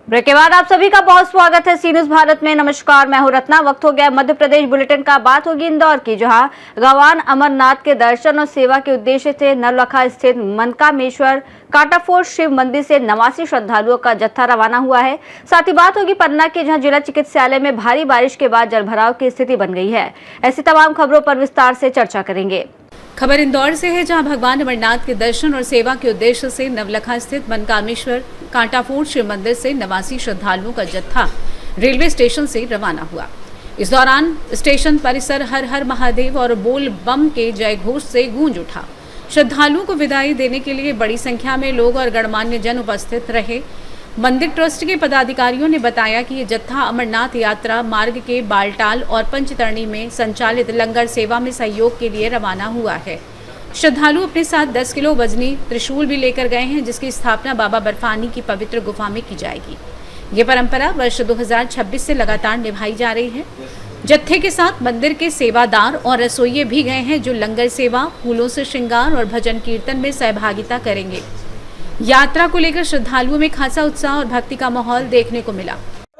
Break के बाद आप सभी का बहुत स्वागत है सी न्यूज भारत में। नमस्कार, मैं हूं रत्ना। वक्त हो गया मध्य प्रदेश बुलेटिन का। बात होगी इंदौर की, जहां भगवान अमरनाथ के दर्शन और सेवा के उद्देश्य से नवलखा स्थित मनकामेश्वर कांटाफोड़ शिव मंदिर से 89 श्रद्धालुओं का जत्था रवाना हुआ है। साथ ही बात होगी पन्ना की, जहां जिला चिकित्सालय में भारी बारिश के बाद जलभराव की स्थिति बन गई है। ऐसी तमाम खबरों पर विस्तार से चर्चा करेंगे। खबर इंदौर से है, जहां भगवान अमरनाथ के दर्शन और सेवा के उद्देश्य से नवलखा स्थित मनकामेश्वर कांटाफोड़ शिव मंदिर से 89 श्रद्धालुओं का जत्था रेलवे स्टेशन से रवाना हुआ। इस दौरान स्टेशन परिसर हर हर महादेव और बोल बम के जय घोष से गूंज उठा। श्रद्धालुओं को विदाई देने के लिए बड़ी संख्या में लोग और गणमान्य जन उपस्थित रहे। मंदिर ट्रस्ट के पदाधिकारियों ने बताया कि ये जत्था अमरनाथ यात्रा मार्ग के बालटाल और पंचतरणी में संचालित लंगर सेवा में सहयोग के लिए रवाना हुआ है। श्रद्धालु अपने साथ 10 किलो वजनी त्रिशूल भी लेकर गए हैं, जिसकी स्थापना बाबा बर्फानी की पवित्र गुफा में की जाएगी। ये परंपरा वर्ष 2026 से लगातार निभाई जा रही है। जत्थे के साथ मंदिर के सेवादार और रसोइये भी गए हैं, जो लंगर सेवा, फूलों से श्रृंगार और भजन कीर्तन में सहभागिता करेंगे। यात्रा को लेकर श्रद्धालुओं में खासा उत्साह और भक्ति का माहौल देखने को मिला।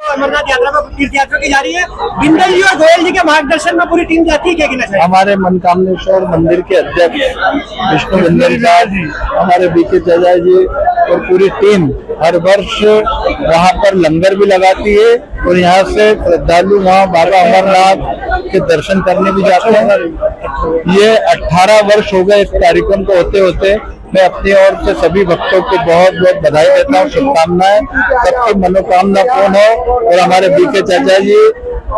अमरनाथ यात्रा में तीर्थ यात्रा की जा रही है। बिंदल जी और गोयल जी के मार्गदर्शन में पूरी टीम जाती है। क्या कहना चाहिए? हमारे मनकामेश्वर मंदिर के अध्यक्ष विष्णु बिंदल जी, हमारे बीके चाचा जी और पूरी टीम हर वर्ष वहाँ पर लंगर भी लगाती है और यहाँ से श्रद्धालु वहाँ बाबा अमरनाथ के दर्शन करने भी जाते हैं। ये 18 वर्ष हो गए इस कार्यक्रम को होते होते। मैं अपनी ओर से सभी भक्तों को बहुत बहुत बधाई देता हूँ, शुभकामनाएं। सबकी मनोकामना पूर्ण हो और हमारे बीके चाचा जी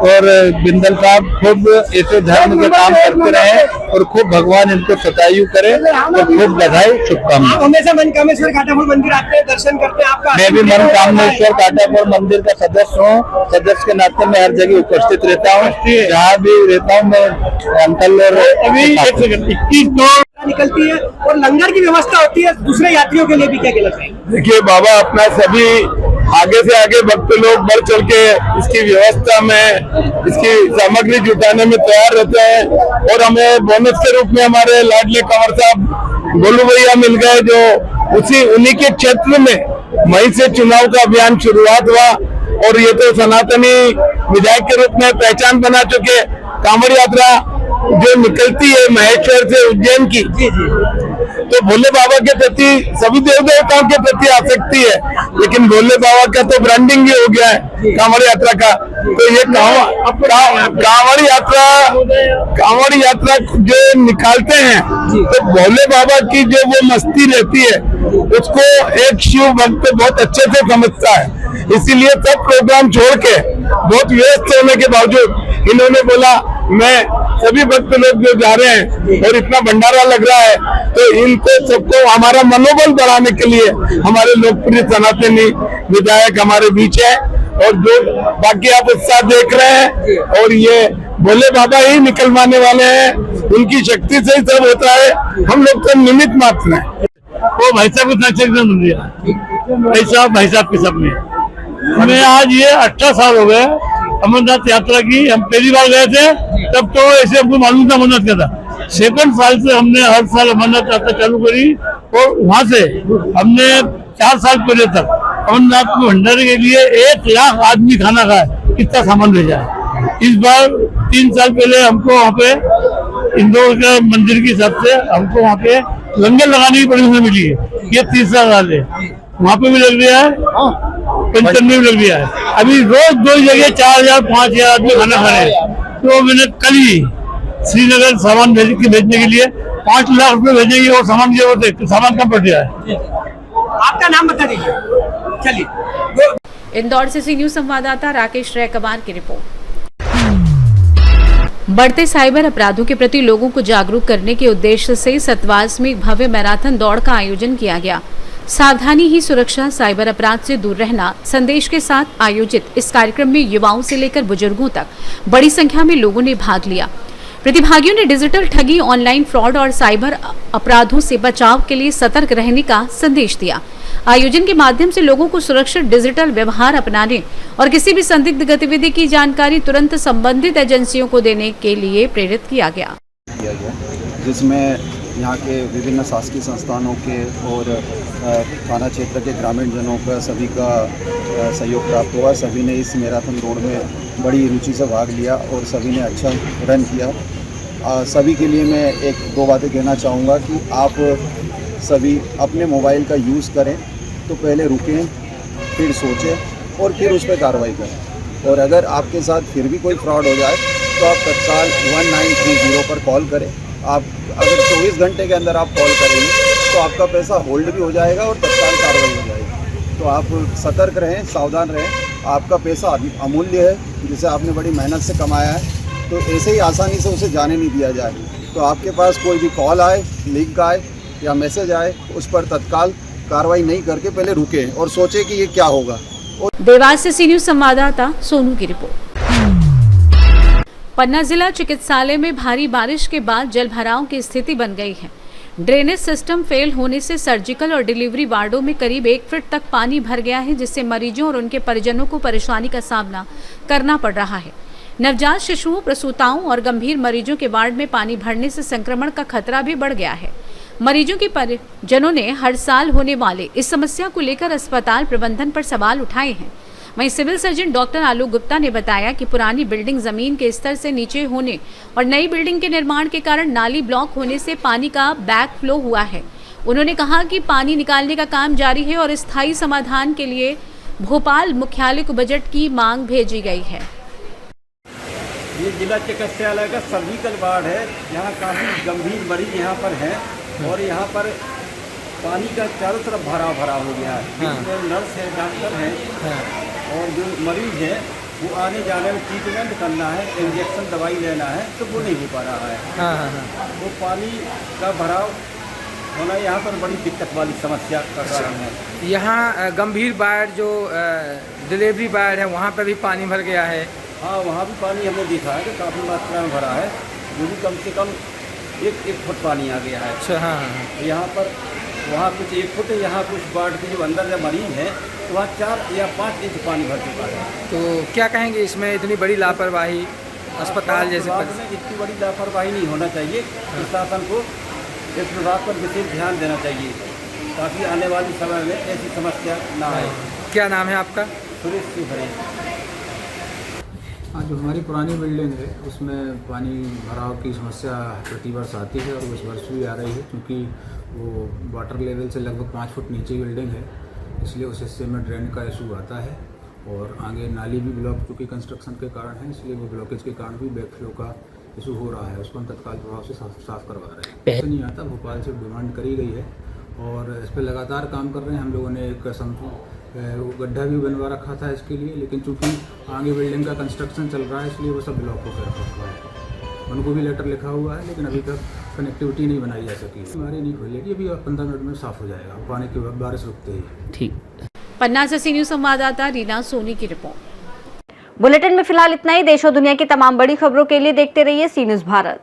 और बिंदल साहब खूब ऐसे धर्म के काम करते रहे और खूब भगवान इनको सतायु करे। तो खूब बधाई, शुभकामनाएं। हमेशा मनकामेश्वर कांटाफोड़ मंदिर आते हैं, दर्शन करते हैं। आपका मैं भी मनकामेश्वर कांटाफोड़ मंदिर का सदस्य हूँ। सदस्य के नाते मैं हर जगह उपस्थित रहता हूँ। जहाँ भी रहता हूँ मैं अंकल और अभी 21 निकलती है और लंगर की व्यवस्था होती है दूसरे यात्रियों के लिए भी। क्या कहना चाहिए? देखिए बाबा, अपना सभी आगे से आगे भक्त लोग बढ़ चढ़ के इसकी व्यवस्था में, इसकी सामग्री जुटाने में तैयार रहते हैं। और हमें बोनस के रूप में हमारे लाडले कंवर साहब गोलू भैया मिल गए, जो उन्हीं के क्षेत्र में मई से चुनाव का अभियान शुरुआत हुआ और ये तो सनातनी विधायक के रूप में पहचान बना चुके। कांवड़ यात्रा जो निकलती है महेश्वर से उज्जैन की, तो भोले बाबा के प्रति, सभी देव देवताओं के प्रति आसक्ति है, लेकिन भोले बाबा का तो ब्रांडिंग ही हो गया है कांवड़ यात्रा का। तो ये कांवड़ यात्रा जो निकालते हैं, तो भोले बाबा की जो वो मस्ती रहती है, उसको एक शिव भक्त बहुत अच्छे से समझता है। इसीलिए सब प्रोग्राम छोड़ के, बहुत व्यस्त होने के बावजूद, इन्होंने बोला मैं सभी भक्त लोग जो जा रहे हैं और इतना भंडारा लग रहा है, तो इनको सबको हमारा मनोबल बढ़ाने के लिए हमारे लोकप्रिय सनातनी विधायक हमारे बीच है। और जो बाकी आप उत्साह देख रहे हैं, और ये भोले बाबा ही निकलवाने वाले हैं, उनकी शक्ति से ही सब होता है। हम लोग तो निमित्त मात्र हैं। वो भाई साहब इतना भाई साहब के सब में हमें आज ये 18 साल हो गए अमरनाथ यात्रा की। हम पहली बार गए थे तब तो ऐसे हमको मालूम था अमरनाथ का था। 2nd साल से हमने हर साल अमरनाथ यात्रा चालू करी और वहाँ से हमने 4 साल पहले तक अमरनाथ के भंडारे के लिए 1 लाख आदमी खाना खाए, कितना सामान भेजा है। इस बार 3 साल पहले हमको वहाँ पे इंदौर के मंदिर की हिसाब से हमको वहाँ पे लंगर लगाने की परमिशन मिली है। ये 3रा साल है। वहाँ पे भी लग रहा है, पंचतरणी में भी लग रहा है। अभी रोज 2 जगह 4000 5000 आदमी खाना खा रहे हैं। तो मैंने कल ही श्रीनगर सामान भेजने के लिए 5 लाख रुपए भेजेंगे और सामान की जरूरत है, सामान कम पड़ गया है। आपका नाम बता दीजिए। चलिए। इंदौर से सी न्यूज संवाददाता राकेश रैकबार की रिपोर्ट। बढ़ते साइबर अपराधों के प्रति लोगों को जागरूक करने के उद्देश्य से सतवास में एक भव्य मैराथन दौड़ का आयोजन किया गया। सावधानी ही सुरक्षा, साइबर अपराध से दूर रहना संदेश के साथ आयोजित इस कार्यक्रम में युवाओं से लेकर बुजुर्गों तक बड़ी संख्या में लोगों ने भाग लिया। प्रतिभागियों ने डिजिटल ठगी, ऑनलाइन फ्रॉड और साइबर अपराधों से बचाव के लिए सतर्क रहने का संदेश दिया। आयोजन के माध्यम से लोगों को सुरक्षित डिजिटल व्यवहार अपनाने और किसी भी संदिग्ध गतिविधि की जानकारी तुरंत संबंधित एजेंसियों को देने के लिए प्रेरित किया गया, जिसमें यहाँ के विभिन्न शासकीय संस्थानों के और थाना क्षेत्र के ग्रामीण जनों का सभी का सहयोग प्राप्त हुआ। सभी ने इस मैराथन दौड़ में बड़ी रुचि से भाग लिया और सभी ने अच्छा रन किया। सभी के लिए मैं एक दो बातें कहना चाहूँगा कि आप सभी अपने मोबाइल का यूज़ करें तो पहले रुकें, फिर सोचें और फिर उस पर कार्रवाई करें। और अगर आपके साथ फिर भी कोई फ्रॉड हो जाए तो आप तत्काल 1930 पर कॉल करें। आप अगर 24 घंटे के अंदर आप कॉल करेंगे तो आपका पैसा होल्ड भी हो जाएगा और तत्काल कार्रवाई हो जाएगी। तो आप सतर्क रहें, सावधान रहें। आपका पैसा अमूल्य है जिसे आपने बड़ी मेहनत से कमाया है, तो ऐसे ही आसानी से उसे जाने नहीं दिया जाए। तो आपके पास कोई भी कॉल आए, लिंक आए या मैसेज आए, उस पर तत्काल कार्रवाई नहीं करके पहले रुकें और सोचें कि ये क्या होगा। देवास से सी न्यूज संवाददाता सोनू की रिपोर्ट। पन्ना जिला चिकित्सालय में भारी बारिश के बाद जलभराव की स्थिति बन गई है। ड्रेनेज सिस्टम फेल होने से सर्जिकल और डिलीवरी वार्डों में करीब 1 फीट तक पानी भर गया है, जिससे मरीजों और उनके परिजनों को परेशानी का सामना करना पड़ रहा है। नवजात शिशुओं, प्रसूताओं और गंभीर मरीजों के वार्ड में पानी भरने से संक्रमण का खतरा भी बढ़ गया है। मरीजों के परिजनों ने हर साल होने वाले इस समस्या को लेकर अस्पताल प्रबंधन पर सवाल उठाए हैं। वहीं civil surgeon doctor Alok Gupta ने बताया कि पुरानी बिल्डिंग जमीन के स्तर से नीचे होने और नई बिल्डिंग के निर्माण के कारण नाली ब्लॉक होने से पानी का बैक फ्लो हुआ है। उन्होंने कहा कि पानी निकालने का काम जारी है और स्थायी समाधान के लिए भोपाल मुख्यालय को बजट की मांग भेजी गई है। ये जिला चिकित्सालय का सर्जिकल वार्ड है। यहाँ काफ़ी गंभीर मरीज यहाँ पर हैं और यहाँ पर पानी का चारों तरफ भरा हो गया है। हाँ। नर्स है, डॉक्टर हैं। हाँ। और जो मरीज है वो आने जाने में ट्रीटमेंट करना है, इंजेक्शन दवाई लेना है, तो वो नहीं हो पा रहा है। हाँ। वो पानी का भराव होना यहाँ पर बड़ी दिक्कत वाली समस्या का कारण है। यहाँ गंभीर वार्ड जो डिलीवरी वार्ड है वहाँ पर भी पानी भर गया है। हाँ, वहाँ भी पानी हमने देखा है कि काफ़ी मात्रा में भरा है। वो भी कम से कम एक फुट पानी आ गया है। अच्छा। हाँ। यहाँ पर वहाँ कुछ 1 फुट, यहाँ कुछ वार्ड के जो अंदर जब मरीज है तो वहाँ 4 या 5 इंच पानी भर चुका है। तो क्या कहेंगे इसमें इतनी बड़ी लापरवाही अस्पताल जैसे में इतनी बड़ी लापरवाही नहीं होना चाहिए। प्रशासन को इस बात पर विशेष ध्यान देना चाहिए ताकि आने वाली समय में ऐसी समस्या ना आए। क्या नाम है आपका? सुरेश सिंह। हाँ, जो हमारी पुरानी बिल्डिंग है उसमें पानी भराव की समस्या प्रतिवर्ष आती है और इस वर्ष भी आ रही है, क्योंकि वो वाटर लेवल से लगभग 5 फुट नीचे बिल्डिंग है, इसलिए उस हिस्से में ड्रेन का इशू आता है। और आगे नाली भी ब्लॉक चूँकि कंस्ट्रक्शन के कारण है, इसलिए वो ब्लॉकेज के कारण भी बैक फ्लो का इशू हो रहा है। उसको हम तत्काल प्रभाव से साफ करवा रहे हैं। ऐसा नहीं आता, भोपाल से डिमांड करी गई है और इस पर लगातार काम कर रहे हैं। हम लोगों ने एक गड्ढा भी बनवा रखा था इसके लिए, लेकिन चूंकि आगे बिल्डिंग का कंस्ट्रक्शन चल रहा है इसलिए वो सब ब्लॉक होकर रखा हुआ है। उनको भी लेटर लिखा हुआ है, लेकिन अभी तक कनेक्टिविटी नहीं बनाई जा सकी। हमारी नहीं खुलेगी, अभी 15 मिनट में साफ हो जाएगा पानी की बारिश रुकते ही। ठीक। पन्ना से सी न्यूज संवाददाता रीना सोनी की रिपोर्ट। बुलेटिन में फिलहाल इतना ही। देश और दुनिया की तमाम बड़ी खबरों के लिए देखते रहिए सी न्यूज भारत।